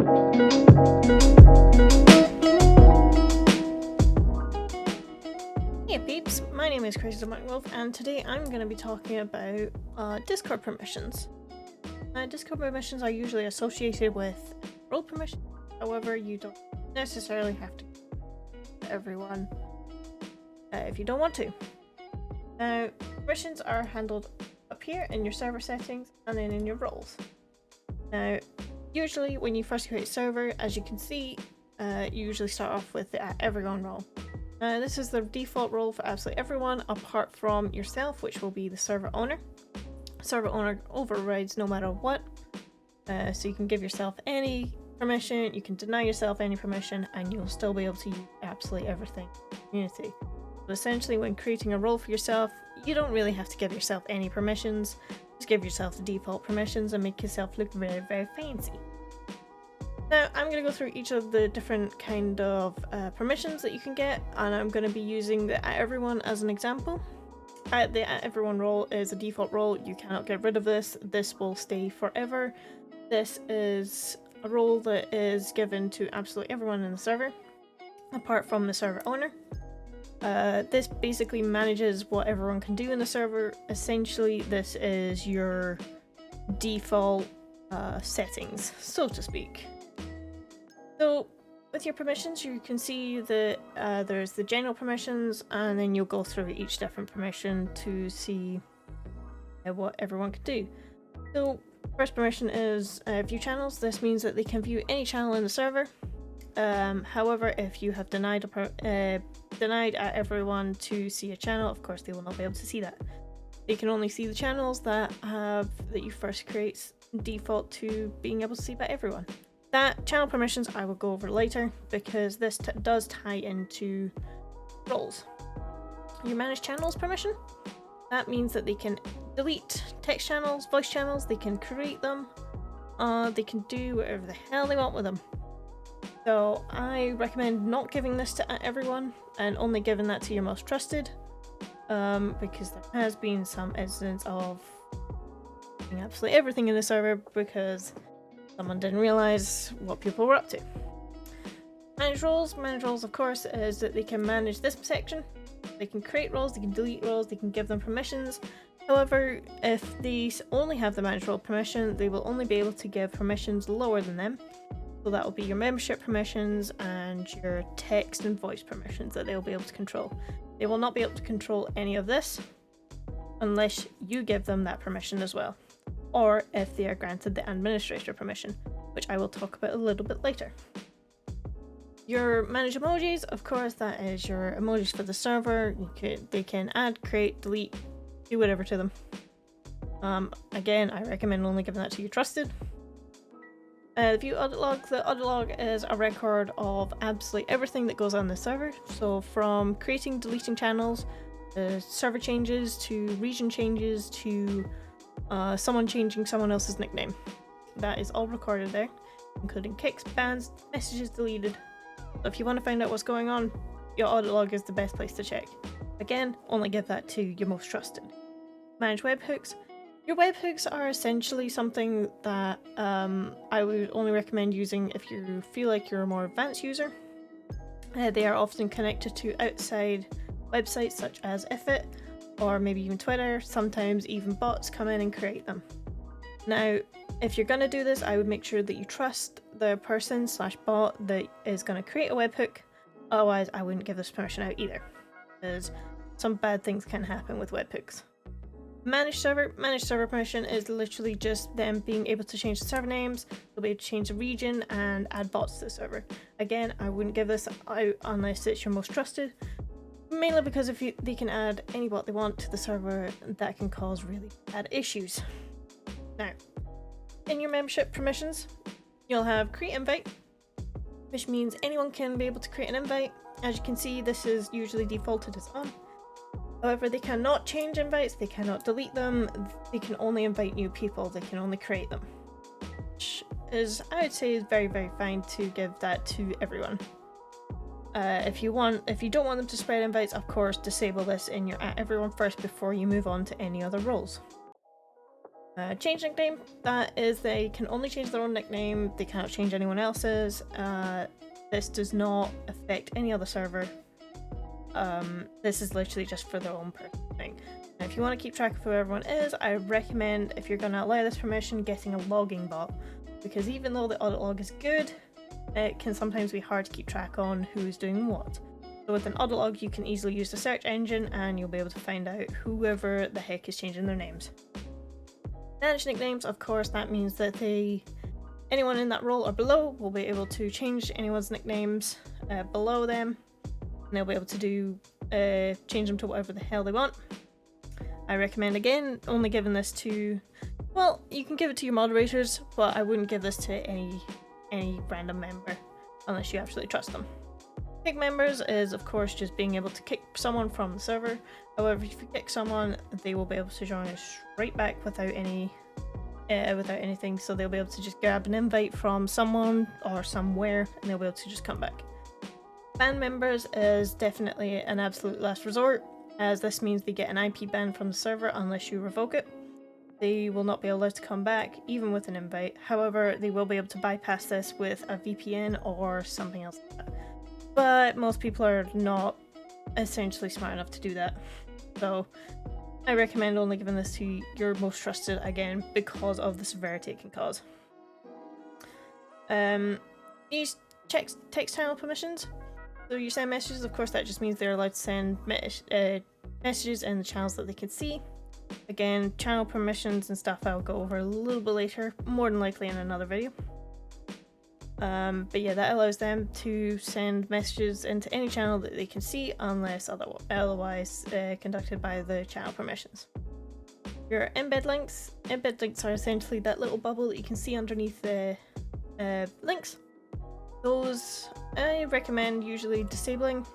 Hey peeps, my name is Crazy Wolf, and today I'm going to be talking about Discord permissions. Discord permissions are usually associated with role permissions, however you don't necessarily have to give everyone if you don't want to. Now, permissions are handled up here in your server settings and then in your roles. Now, usually when you first create a server, as you can see, you usually start off with the @everyone role. This is the default role for absolutely everyone apart from yourself, which will be the server owner. Server owner overrides no matter what, so you can give yourself any permission, you can deny yourself any permission, and you'll still be able to use absolutely everything in the community. So essentially, when creating a role for yourself, you don't really have to give yourself any permissions, just give yourself the default permissions and make yourself look very, very fancy. Now, I'm going to go through each of the different kind of permissions that you can get, and I'm going to be using the @everyone as an example. The @everyone role is a default role. You cannot get rid of this. This will stay forever. This is a role that is given to absolutely everyone in the server, apart from the server owner. This basically manages what everyone can do in the server. Essentially, this is your default settings, so to speak. So with your permissions, you can see that there's the general permissions, and then you'll go through each different permission to see what everyone can do. So first permission is view channels. This means that they can view any channel in the server. However, if you have denied @everyone to see a channel, of course they will not be able to see that. They can only see the channels that you first create default to being able to see by everyone. That channel permissions I will go over later, because this does tie into roles. Your manage channels permission, that means that they can delete text channels, voice channels, they can create them, they can do whatever the hell they want with them. So I recommend not giving this to everyone and only giving that to your most trusted, because there has been some incidents of doing absolutely everything in the server because someone didn't realize what people were up to. Manage roles. Manage roles, of course, is that they can manage this section. They can create roles, they can delete roles, they can give them permissions. However, if they only have the manage role permission, they will only be able to give permissions lower than them. So that will be your membership permissions and your text and voice permissions that they'll be able to control. They will not be able to control any of this unless you give them that permission as well, or if they are granted the administrator permission, which I will talk about a little bit later. Your manage emojis, of course, that is your emojis for the server. They can add, create, delete, do whatever to them. Again, I recommend only giving that to your trusted. View audit log. The audit log is a record of absolutely everything that goes on the server. So from creating, deleting channels, server changes, to region changes, to someone changing someone else's nickname. That is all recorded there, including kicks, bans, messages deleted. So if you want to find out what's going on, your audit log is the best place to check. Again, only give that to your most trusted. Manage webhooks. Your webhooks are essentially something that I would only recommend using if you feel like you're a more advanced user. They are often connected to outside websites such as Ifit, or maybe even Twitter. Sometimes even bots come in and create them. Now, if you're going to do this, I would make sure that you trust the person / bot that is going to create a webhook. Otherwise, I wouldn't give this permission out either, because some bad things can happen with webhooks. Manage server. Manage server permission is literally just them being able to change the server names, they'll be able to change the region and add bots to the server. Again, I wouldn't give this out unless it's your most trusted. Mainly because if they can add any bot they want to the server, that can cause really bad issues. Now, in your membership permissions, you'll have create invite, which means anyone can be able to create an invite. As you can see, this is usually defaulted as on. However, they cannot change invites, they cannot delete them, they can only invite new people, they can only create them. Which is, I would say, is very, very fine to give that to everyone. If you don't want them to spread invites, of course, disable this in your @everyone first before you move on to any other roles. Change nickname, that is they can only change their own nickname, they cannot change anyone else's. This does not affect any other server. This is literally just for their own personal thing. Now, if you want to keep track of who everyone is, I recommend, if you're going to allow this permission, getting a logging bot, because even though the audit log is good, it can sometimes be hard to keep track on who's doing what. So with an audit log, you can easily use the search engine and you'll be able to find out whoever the heck is changing their names. Manage nicknames, of course, that means that anyone in that role or below will be able to change anyone's nicknames below them, and they'll be able to change them to whatever the hell they want. I recommend, again, only giving this to, well, you can give it to your moderators, but I wouldn't give this to any random member unless you absolutely trust them. Kick members is, of course, just being able to kick someone from the server. However, if you kick someone, they will be able to join us straight back without anything. So they'll be able to just grab an invite from someone or somewhere, and they'll be able to just come back. Ban members is definitely an absolute last resort, as this means they get an IP ban from the server unless you revoke it. They will not be allowed to come back, even with an invite. However, they will be able to bypass this with a VPN or something else like that. But most people are not essentially smart enough to do that. So I recommend only giving this to your most trusted, again, because of the severity it can cause. These text channel permissions. So you send messages, of course that just means they're allowed to send messages in the channels that they can see. Again, channel permissions and stuff I'll go over a little bit later, more than likely in another video. But yeah, that allows them to send messages into any channel that they can see unless otherwise conducted by the channel permissions. Your embed links. Embed links are essentially that little bubble that you can see underneath the links. Those I recommend usually disabling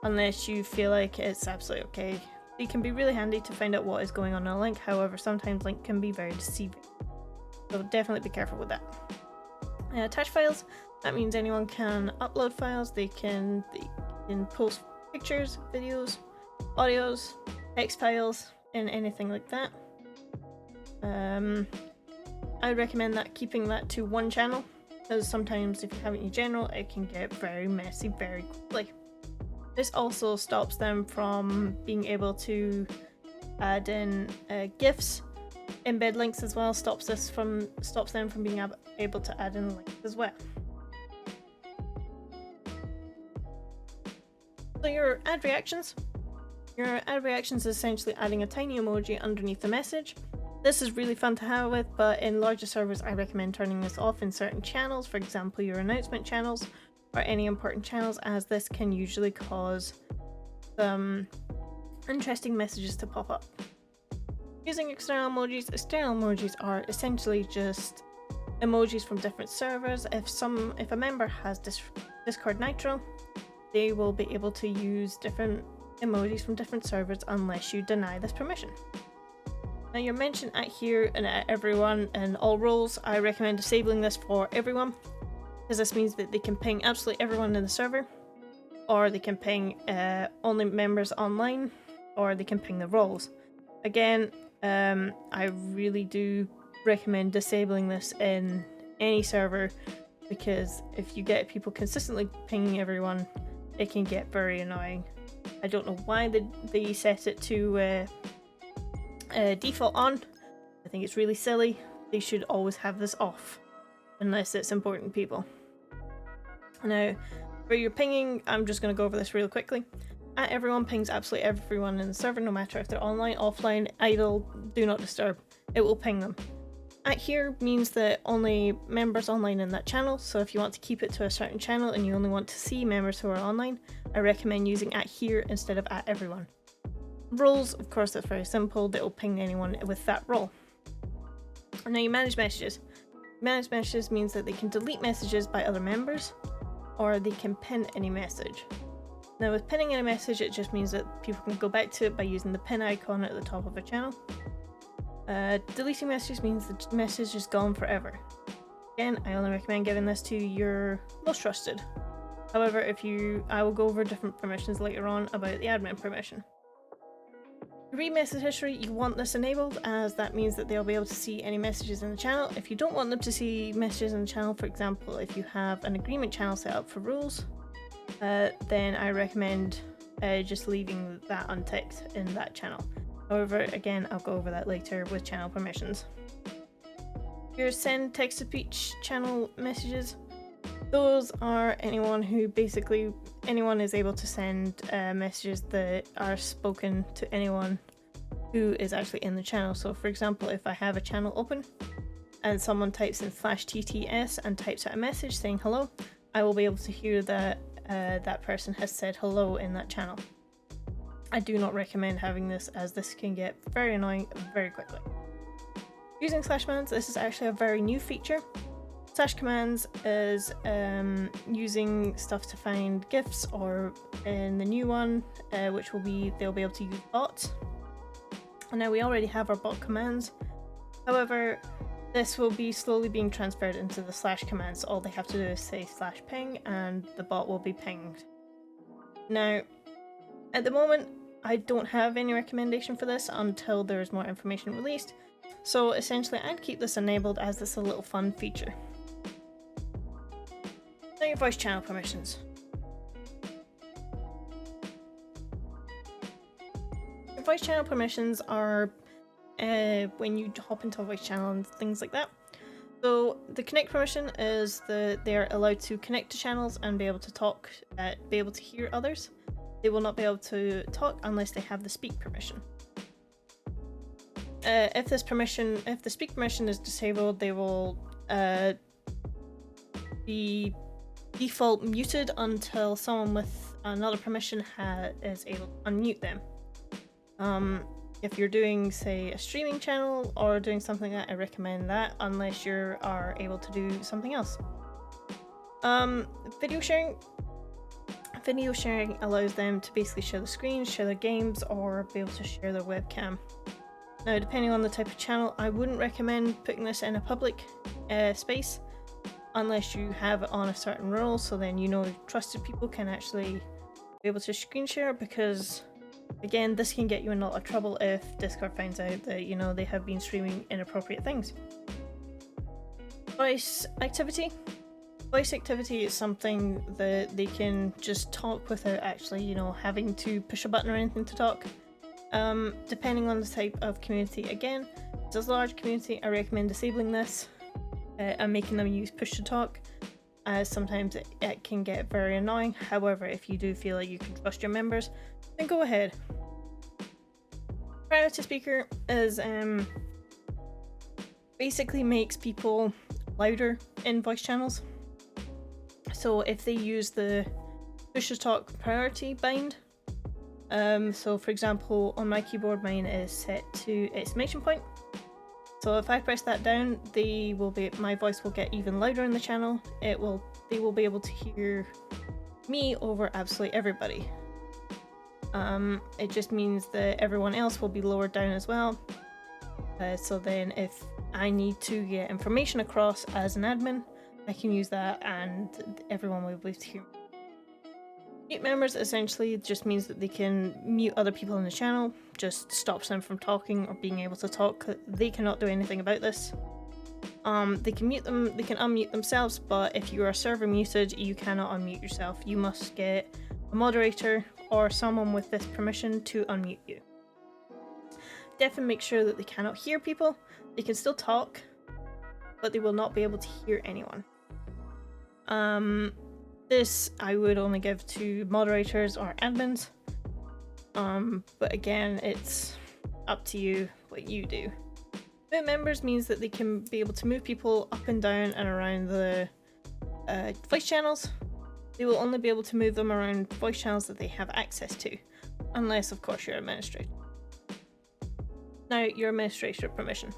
unless you feel like it's absolutely okay. They can be really handy to find out what is going on in a link, however sometimes link can be very deceiving. So definitely be careful with that. Attach files, that means anyone can upload files, they can post pictures, videos, audios, text files, and anything like that. I recommend keeping that to one channel, because sometimes if you have it in general, it can get very messy very quickly. This also stops them from being able to add in GIFs. Embed links as well stops them from being able to add in links as well. So your add reactions. Your add reactions is essentially adding a tiny emoji underneath the message. This is really fun to have with, but in larger servers I recommend turning this off in certain channels, for example your announcement channels or any important channels, as this can usually cause some interesting messages to pop up. Using external emojis are essentially just emojis from different servers. If a member has Discord Nitro, they will be able to use different emojis from different servers unless you deny this permission. Now your mention at here and at everyone and all roles, I recommend disabling this for everyone, because this means that they can ping absolutely everyone in the server, or they can ping only members online, or they can ping the roles. Again, I really do recommend disabling this in any server, because if you get people consistently pinging everyone, it can get very annoying. I don't know why they set it to default on. I think it's really silly. They should always have this off unless it's important people. Now for your pinging, I'm just going to go over this real quickly. At everyone pings absolutely everyone in the server, no matter if they're online, offline, idle, do not disturb. It will ping them. At here means that only members online in that channel, so if you want to keep it to a certain channel and you only want to see members who are online, I recommend using at here instead of at everyone. Roles, of course, that's very simple. That will ping anyone with that role. And now you manage messages. Manage messages means that they can delete messages by other members, or they can pin any message. Now with pinning any message, it just means that people can go back to it by using the pin icon at the top of a channel. Deleting messages means the message is gone forever. Again, I only recommend giving this to your most trusted. However, I will go over different permissions later on about the admin permission. Read message history, you want this enabled, as that means that they'll be able to see any messages in the channel. If you don't want them to see messages in the channel, for example, if you have an agreement channel set up for rules, then I recommend just leaving that unticked in that channel. However, again, I'll go over that later with channel permissions. Your send text-to-speech channel messages. Those are anyone is able to send messages that are spoken to anyone who is actually in the channel. So for example, if I have a channel open and someone types in /TTS and types out a message saying hello, I will be able to hear that that person has said hello in that channel. I do not recommend having this, as this can get very annoying very quickly. Using /commands, this is actually a very new feature. /commands is using stuff to find GIFs, or in the new one, which will be, they'll be able to use bots. And now we already have our bot commands. However, this will be slowly being transferred into the /commands. All they have to do is say /ping and the bot will be pinged. Now, at the moment, I don't have any recommendation for this until there is more information released. So essentially, I'd keep this enabled as this is a little fun feature. Now your voice channel permissions. Your voice channel permissions are when you hop into a voice channel and things like that. So the connect permission is that they're allowed to connect to channels and be able to talk, be able to hear others. They will not be able to talk unless they have the speak permission. If the speak permission is disabled, they will be default muted until someone with another permission is able to unmute them. If you're doing, say, a streaming channel or doing something like that, I recommend that unless you are able to do something else. Video sharing. Video sharing allows them to basically share the screen, share their games, or be able to share their webcam. Now, depending on the type of channel, I wouldn't recommend putting this in a public space unless you have it on a certain rule, so then you know trusted people can actually be able to screen share, because again, this can get you in a lot of trouble if Discord finds out that, you know, they have been streaming inappropriate things. Voice activity. Voice activity is something that they can just talk without actually, you know, having to push a button or anything to talk. Depending on the type of community, again, if it's a large community, I recommend disabling this and making them use push to talk, as sometimes it can get very annoying. However, if you do feel like you can trust your members, then go ahead. Priority speaker is basically makes people louder in voice channels. So if they use the push to talk priority bind, so for example, on my keyboard, mine is set to exclamation point. So if I press that down, my voice will get even louder in the channel. They will be able to hear me over absolutely everybody. It just means that everyone else will be lowered down as well. So then if I need to get information across as an admin, I can use that and everyone will be able to hear me. Mute members essentially just means that they can mute other people in the channel, just stops them from talking or being able to talk. They cannot do anything about this. They can mute them, they can unmute themselves, but if you are server muted, you cannot unmute yourself. You must get a moderator or someone with this permission to unmute you. Definitely make sure that they cannot hear people. They can still talk, but they will not be able to hear anyone. This I would only give to moderators or admins. But again, it's up to you what you do. Move members means that they can be able to move people up and down and around the voice channels. They will only be able to move them around voice channels that they have access to, unless of course you're administrator. Now, your administrator permission.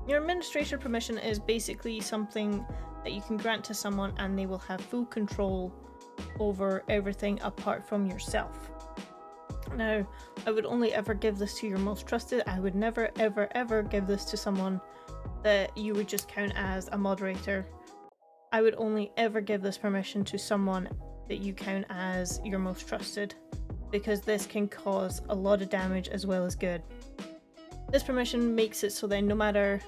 Your administrator permission is basically something that you can grant to someone and they will have full control over everything apart from yourself. Now, I would only ever give this to your most trusted. I would never ever ever give this to someone that you would just count as a moderator. I would only ever give this permission to someone that you count as your most trusted. because this can cause a lot of damage as well as good. This permission makes it so then no matter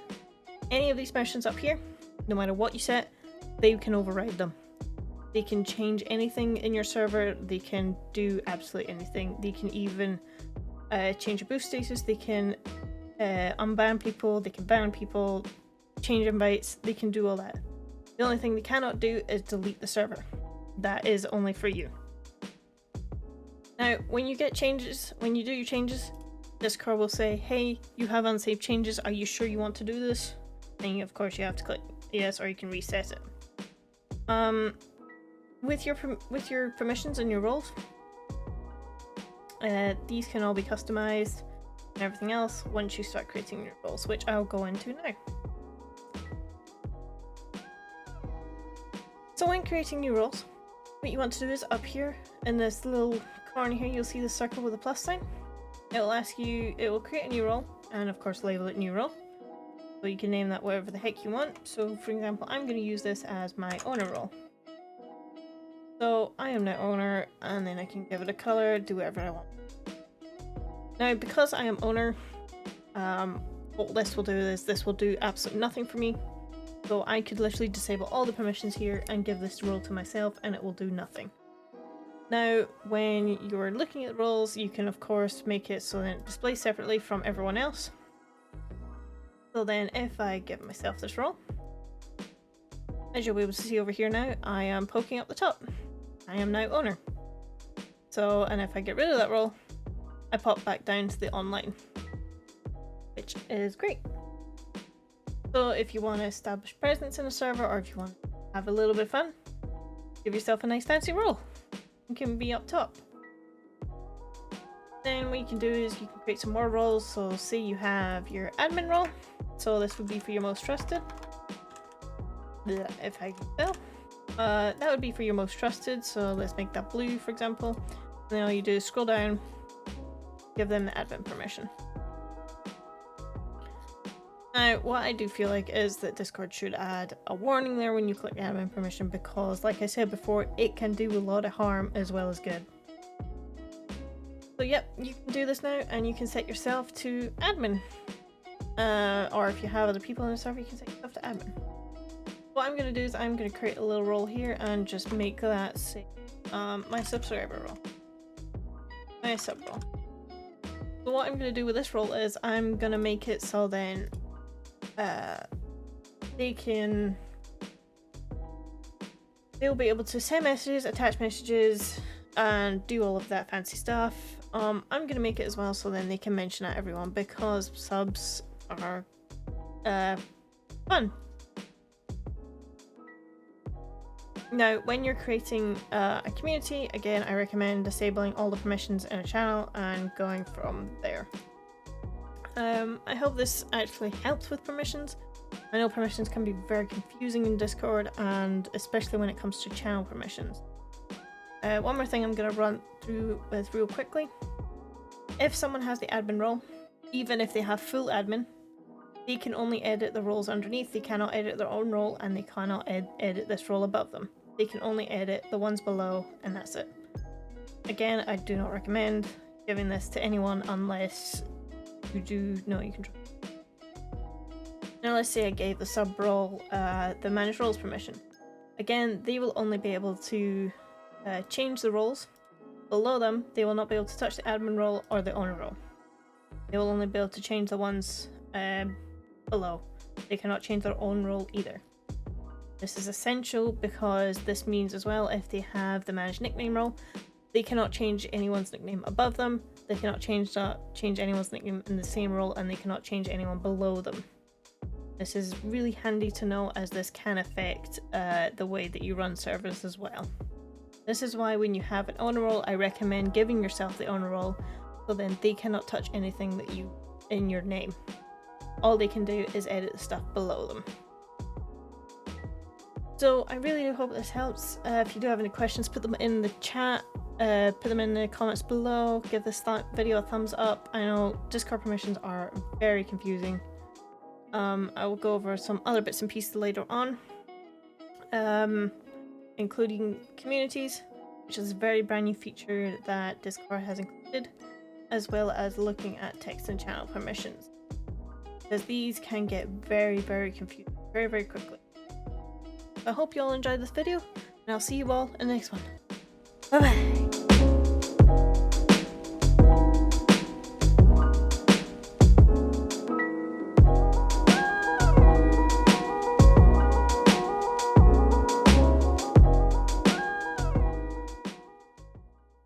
any of these permissions up here, no matter what you set, they can override them. They can change anything in your server, they can do absolutely anything. They can even change your boost status, they can unban people, they can ban people, change invites, they can do all that. The only thing they cannot do is delete the server. That is only for you. Now, when you get changes, when you do your changes, Discord will say, hey, you have unsaved changes, are you sure you want to do this? And of course you have to click yes, or you can reset it. With your permissions and your roles, these can all be customized and everything else once you start creating your roles, which I'll go into now. So when creating new roles, what you want to do is up here in this little corner here, you'll see the circle with a plus sign. It will create a new role and of course label it new role. So you can name that whatever the heck you want. So for example, I'm going to use this as my owner role. So I am now owner, and then I can give it a color, do whatever I want. Now because I am owner, what this will do is this will do absolutely nothing for me. So I could literally disable all the permissions here and give this role to myself and it will do nothing. Now when you're looking at roles, you can of course make it so that it displays separately from everyone else. So then if I give myself this role, as you'll be able to see over here now, I am poking up the top. I am now owner. So, and if I get rid of that role, I pop back down to the online, which is great. So if you want to establish presence in a server, or if you want to have a little bit of fun, give yourself a nice fancy role. You can be up top. Then what you can do is you can create some more roles. So say you have your admin role. So this would be for your most trusted. If I can tell. That would be for your most trusted. So let's make that blue, for example. And then all you do is scroll down, give them the admin permission. Now, what I do feel like is that Discord should add a warning there when you click admin permission, because like I said before, it can do a lot of harm as well as good. So yep, you can do this now and you can set yourself to admin. Or if you have other people in the server, you can set yourself to admin. What I'm going to do is I'm going to create a little role here and just make that say my subscriber role. My sub role. So what I'm going to do with this role is I'm going to make it so then they'll be able to send messages, attach messages, and do all of that fancy stuff. I'm going to make it as well so then they can mention at everyone, because subs are fun. Now, when you're creating a community, again, I recommend disabling all the permissions in a channel and going from there. I hope this actually helps with permissions. I know permissions can be very confusing in Discord, and especially when it comes to channel permissions. One more thing I'm going to run through with real quickly. If someone has the admin role, even if they have full admin, they can only edit the roles underneath. They cannot edit their own role, and they cannot edit this role above them. They can only edit the ones below, and that's it. Again, I do not recommend giving this to anyone unless you do know you can. Now let's say I gave the sub role the manage roles permission. Again, they will only be able to change the roles. Below them, they will not be able to touch the admin role or the owner role. They will only be able to change the ones below. They cannot change their own role either. This is essential because this means as well, if they have the manage nickname role, they cannot change anyone's nickname above them. They cannot change anyone's nickname in the same role, and they cannot change anyone below them. This is really handy to know, as this can affect the way that you run servers as well. This is why when you have an owner role, I recommend giving yourself the owner role, so then they cannot touch anything that you in your name. All they can do is edit the stuff below them. So I really do hope this helps. If you do have any questions, put them in the chat, put them in the comments below, give this video a thumbs up. I know Discord permissions are very confusing. I will go over some other bits and pieces later on, including communities. which is a very brand new feature that Discord has included, as well as looking at text and channel permissions, because these can get very, very confusing very, very quickly. I hope you all enjoyed this video, and I'll see you all in the next one. Bye bye!